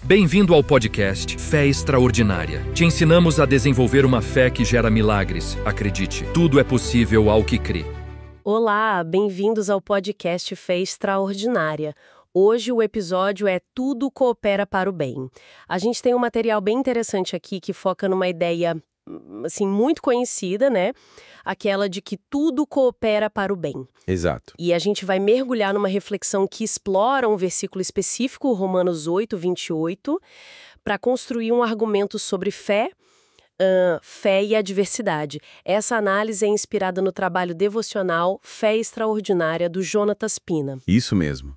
Bem-vindo ao podcast Fé Extraordinária. Te ensinamos a desenvolver uma fé que gera milagres. Acredite, tudo é possível ao que crê. Olá, bem-vindos ao podcast Fé Extraordinária. Hoje o episódio é Tudo Coopera para o Bem. A gente tem um material bem interessante aqui que foca numa ideia, assim, muito conhecida, né? Aquela de que tudo coopera para o bem. Exato. E a gente vai mergulhar numa reflexão que explora um versículo específico, Romanos 8, 28, para construir um argumento sobre fé e adversidade. Essa análise é inspirada no trabalho devocional Fé Extraordinária, do Jonatas Pina. Isso mesmo.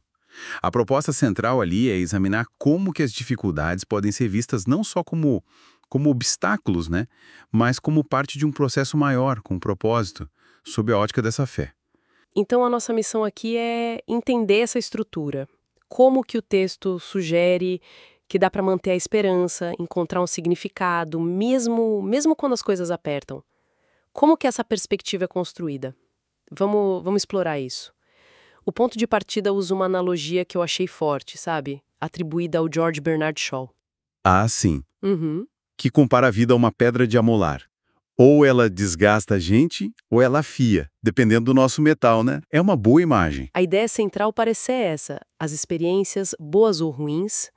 A proposta central ali é examinar como que as dificuldades podem ser vistas não só como obstáculos, né? Mas como parte de um processo maior, com um propósito, sob a ótica dessa fé. Então a nossa missão aqui é entender essa estrutura. Como que o texto sugere que dá para manter a esperança, encontrar um significado, mesmo quando as coisas apertam. Como que essa perspectiva é construída? Vamos explorar isso. O ponto de partida usa uma analogia que eu achei forte, sabe? Atribuída ao George Bernard Shaw. Ah, sim. Uhum. Que compara a vida a uma pedra de amolar. Ou ela desgasta a gente, ou ela afia, dependendo do nosso metal, né? É uma boa imagem. A ideia central parece ser essa. As experiências, boas ou ruins,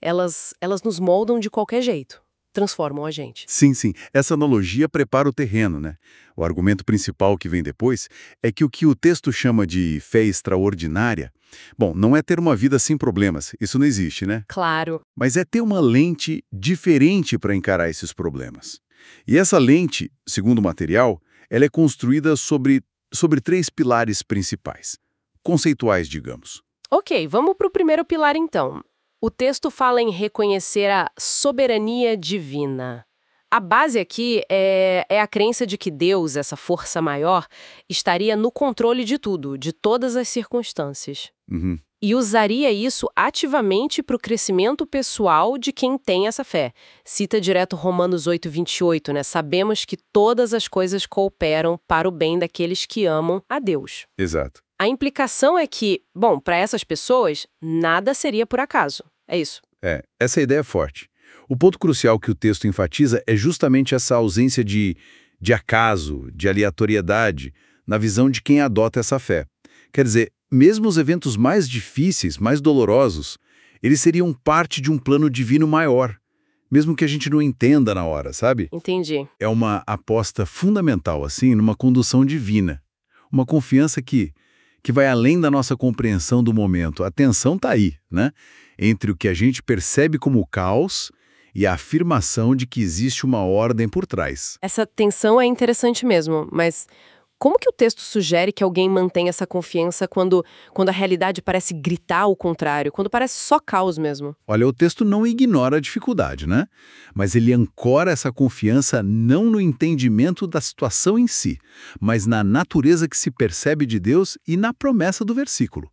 elas nos moldam de qualquer jeito. Transformam a gente. Sim, sim. Essa analogia prepara o terreno, né? O argumento principal que vem depois é que o texto chama de fé extraordinária, bom, não é ter uma vida sem problemas, isso não existe, né? Claro. Mas é ter uma lente diferente para encarar esses problemas. E essa lente, segundo o material, ela é construída sobre 3 pilares principais, conceituais, digamos. Ok, vamos para o primeiro pilar então. O texto fala em reconhecer a soberania divina. A base aqui é a crença de que Deus, essa força maior, estaria no controle de tudo, de todas as circunstâncias. Uhum. E usaria isso ativamente para o crescimento pessoal de quem tem essa fé. Cita direto Romanos 8, 28, né? Sabemos que todas as coisas cooperam para o bem daqueles que amam a Deus. Exato. A implicação é que, bom, para essas pessoas, nada seria por acaso. É isso. Essa ideia é forte. O ponto crucial que o texto enfatiza é justamente essa ausência de acaso, de aleatoriedade, na visão de quem adota essa fé. Quer dizer, mesmo os eventos mais difíceis, mais dolorosos, eles seriam parte de um plano divino maior, mesmo que a gente não entenda na hora, sabe? Entendi. É uma aposta fundamental, assim, numa condução divina. Uma confiança que vai além da nossa compreensão do momento. A tensão está aí, né? Entre o que a gente percebe como caos e a afirmação de que existe uma ordem por trás. Essa tensão é interessante mesmo, mas como que o texto sugere que alguém mantenha essa confiança quando a realidade parece gritar o contrário, quando parece só caos mesmo? Olha, o texto não ignora a dificuldade, né? Mas ele ancora essa confiança não no entendimento da situação em si, mas na natureza que se percebe de Deus e na promessa do versículo.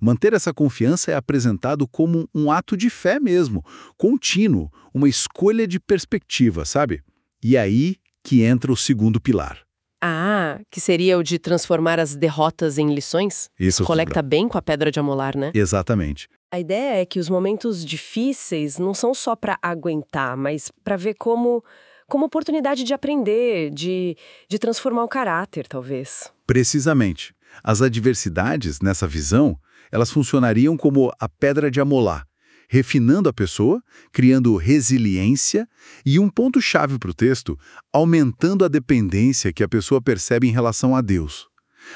Manter essa confiança é apresentado como um ato de fé mesmo, contínuo, uma escolha de perspectiva, sabe? E aí que entra o segundo pilar. Ah, que seria o de transformar as derrotas em lições? Isso Conecta bem com a pedra de amolar, né? Exatamente. A ideia é que os momentos difíceis não são só para aguentar, mas para ver como oportunidade de aprender, de transformar o caráter, talvez. Precisamente. As adversidades, nessa visão, elas funcionariam como a pedra de amolar, refinando a pessoa, criando resiliência e um ponto-chave para o texto, aumentando a dependência que a pessoa percebe em relação a Deus.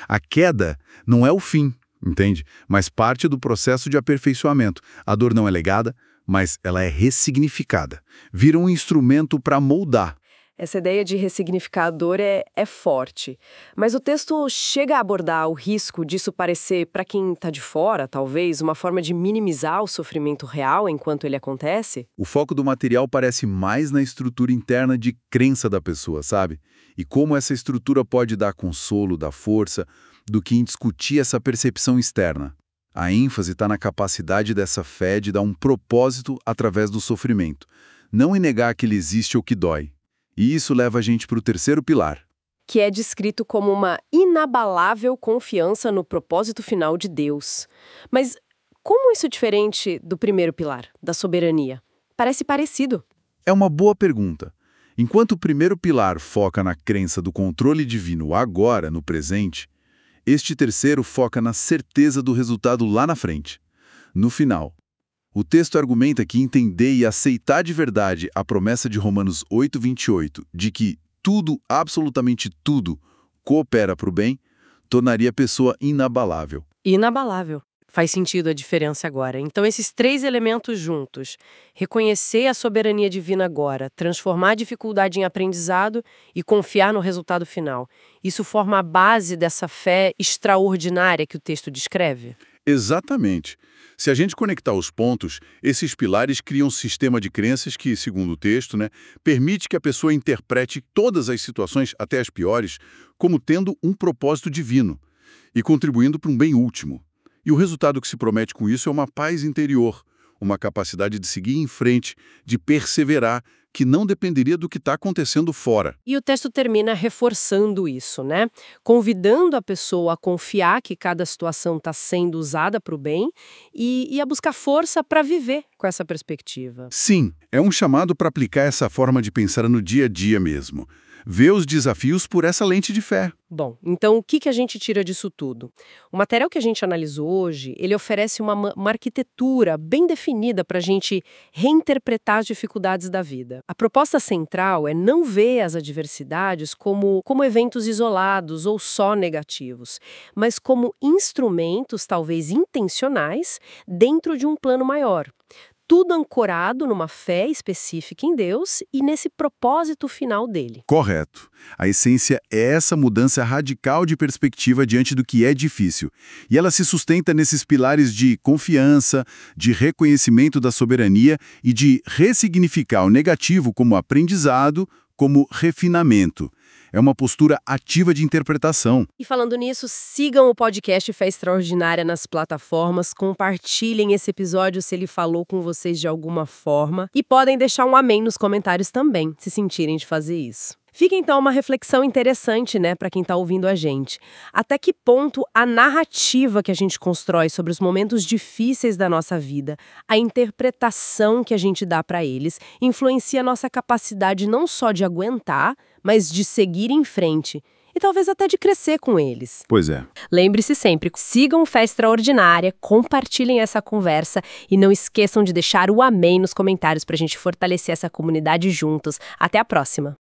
A queda não é o fim, entende? Mas parte do processo de aperfeiçoamento. A dor não é legada, mas ela é ressignificada. Vira um instrumento para moldar. Essa ideia de ressignificar a dor é forte. Mas o texto chega a abordar o risco disso parecer, para quem está de fora, talvez, uma forma de minimizar o sofrimento real enquanto ele acontece? O foco do material parece mais na estrutura interna de crença da pessoa, sabe? E como essa estrutura pode dar consolo, dar força, do que em discutir essa percepção externa. A ênfase está na capacidade dessa fé de dar um propósito através do sofrimento, não em negar que ele existe ou que dói. E isso leva a gente para o terceiro pilar. Que é descrito como uma inabalável confiança no propósito final de Deus. Mas como isso é diferente do primeiro pilar, da soberania? Parece parecido. É uma boa pergunta. Enquanto o primeiro pilar foca na crença do controle divino agora, no presente, este terceiro foca na certeza do resultado lá na frente, no final. O texto argumenta que entender e aceitar de verdade a promessa de Romanos 8:28, de que tudo, absolutamente tudo, coopera para o bem, tornaria a pessoa inabalável. Inabalável. Faz sentido a diferença agora. Então, esses três elementos juntos, reconhecer a soberania divina agora, transformar a dificuldade em aprendizado e confiar no resultado final, isso forma a base dessa fé extraordinária que o texto descreve? Exatamente. Se a gente conectar os pontos, esses pilares criam um sistema de crenças que, segundo o texto, permite que a pessoa interprete todas as situações, até as piores, como tendo um propósito divino e contribuindo para um bem último. E o resultado que se promete com isso é uma paz interior, uma capacidade de seguir em frente, de perseverar, que não dependeria do que está acontecendo fora. E o texto termina reforçando isso, convidando a pessoa a confiar que cada situação está sendo usada para o bem e a buscar força para viver com essa perspectiva. Sim, é um chamado para aplicar essa forma de pensar no dia a dia mesmo. Ver os desafios por essa lente de fé. Bom, então o que a gente tira disso tudo? O material que a gente analisou hoje, ele oferece uma arquitetura bem definida para a gente reinterpretar as dificuldades da vida. A proposta central é não ver as adversidades como eventos isolados ou só negativos, mas como instrumentos, talvez intencionais, dentro de um plano maior. Tudo ancorado numa fé específica em Deus e nesse propósito final dele. Correto. A essência é essa mudança radical de perspectiva diante do que é difícil. E ela se sustenta nesses pilares de confiança, de reconhecimento da soberania e de ressignificar o negativo como aprendizado, como refinamento. É uma postura ativa de interpretação. E falando nisso, sigam o podcast Fé Extraordinária nas plataformas, compartilhem esse episódio se ele falou com vocês de alguma forma e podem deixar um amém nos comentários também, se sentirem de fazer isso. Fica então uma reflexão interessante, para quem está ouvindo a gente. Até que ponto a narrativa que a gente constrói sobre os momentos difíceis da nossa vida, a interpretação que a gente dá para eles, influencia a nossa capacidade não só de aguentar, mas de seguir em frente. E talvez até de crescer com eles. Pois é. Lembre-se sempre, sigam Fé Extraordinária, compartilhem essa conversa e não esqueçam de deixar o amém nos comentários para a gente fortalecer essa comunidade juntos. Até a próxima!